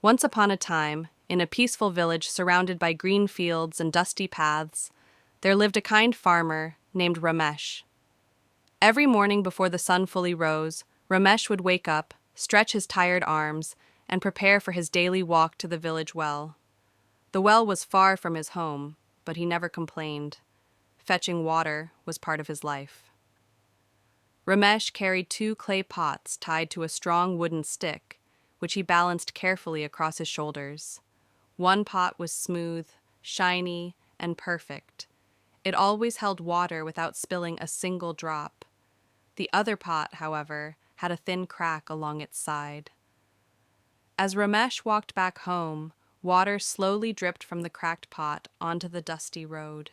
Once upon a time, in a peaceful village surrounded by green fields and dusty paths, there lived a kind farmer named Ramesh. Every morning before the sun fully rose, Ramesh would wake up, stretch his tired arms, and prepare for his daily walk to the village well. The well was far from his home, but he never complained. Fetching water was part of his life. Ramesh carried 2 clay pots tied to a strong wooden stick, which he balanced carefully across his shoulders. One pot was smooth, shiny, and perfect. It always held water without spilling a single drop. The other pot, however, had a thin crack along its side. As Ramesh walked back home, water slowly dripped from the cracked pot onto the dusty road.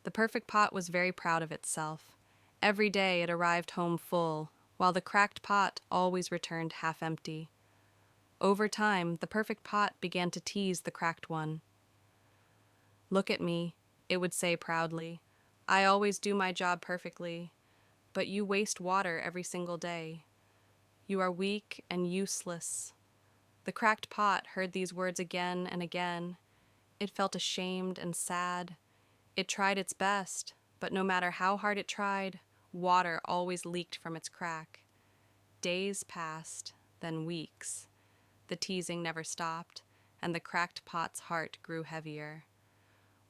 The perfect pot was very proud of itself. Every day it arrived home full, while the cracked pot always returned half empty. Over time, the perfect pot began to tease the cracked one. "Look at me," it would say proudly. "I always do my job perfectly, but you waste water every single day. You are weak and useless." The cracked pot heard these words again and again. It felt ashamed and sad. It tried its best, but no matter how hard it tried, water always leaked from its crack. Days passed, then weeks. The teasing never stopped, and the cracked pot's heart grew heavier.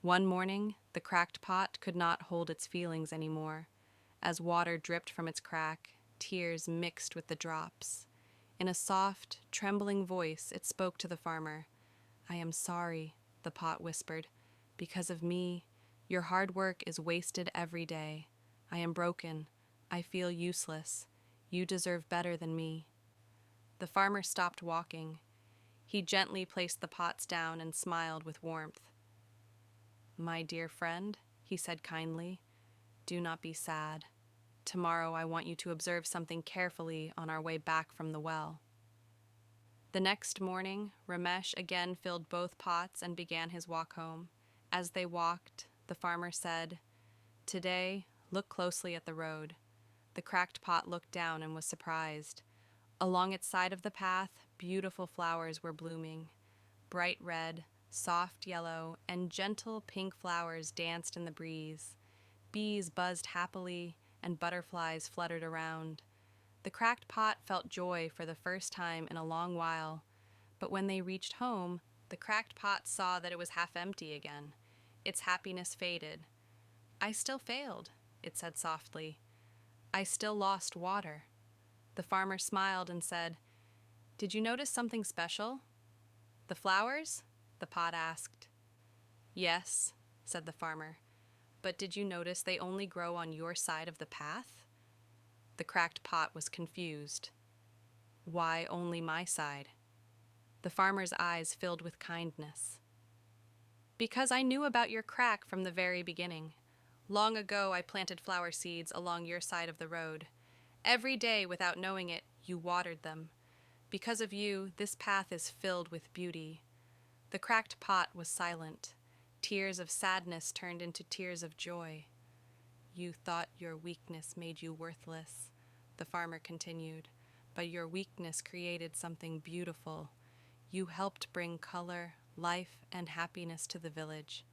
One morning, the cracked pot could not hold its feelings anymore. As water dripped from its crack, tears mixed with the drops. In a soft, trembling voice, it spoke to the farmer. "I am sorry," the pot whispered. "Because of me, your hard work is wasted every day. I am broken. I feel useless. You deserve better than me." The farmer stopped walking. He gently placed the pots down and smiled with warmth. "My dear friend," he said kindly, "do not be sad. Tomorrow I want you to observe something carefully on our way back from the well." The next morning, Ramesh again filled both pots and began his walk home. As they walked, the farmer said, "Today, look closely at the road." The cracked pot looked down and was surprised. Along its side of the path, beautiful flowers were blooming. Bright red, soft yellow, and gentle pink flowers danced in the breeze. Bees buzzed happily, and butterflies fluttered around. The cracked pot felt joy for the first time in a long while, but when they reached home, the cracked pot saw that it was half empty again. Its happiness faded. "I still failed," it said softly. "I still lost water." The farmer smiled and said, "Did you notice something special?" "The flowers?" the pot asked. "Yes," said the farmer. "But did you notice they only grow on your side of the path?" The cracked pot was confused. "Why only my side?" The farmer's eyes filled with kindness. "Because I knew about your crack from the very beginning. Long ago I planted flower seeds along your side of the road. Every day, without knowing it, you watered them. Because of you, this path is filled with beauty." The cracked pot was silent. Tears of sadness turned into tears of joy. "You thought your weakness made you worthless," the farmer continued, "but your weakness created something beautiful. You helped bring color, life, and happiness to the village."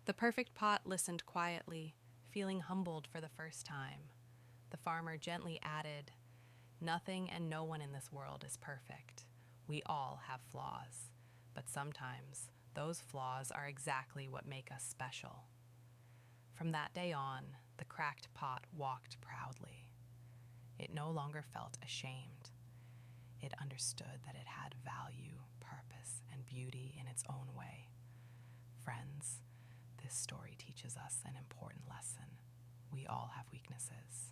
The perfect pot listened quietly, feeling humbled for the first time. The farmer gently added, "Nothing and no one in this world is perfect. We all have flaws, but sometimes those flaws are exactly what make us special." From that day on, the cracked pot walked proudly. It no longer felt ashamed. It understood that it had value, purpose, and beauty in its own way. Friends, this story teaches us an important lesson. We all have weaknesses.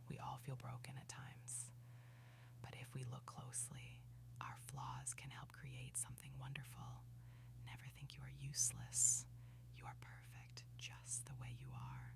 We all feel broken at times. But if we look closely, our flaws can help create something wonderful. Never think you are useless. You are perfect just the way you are.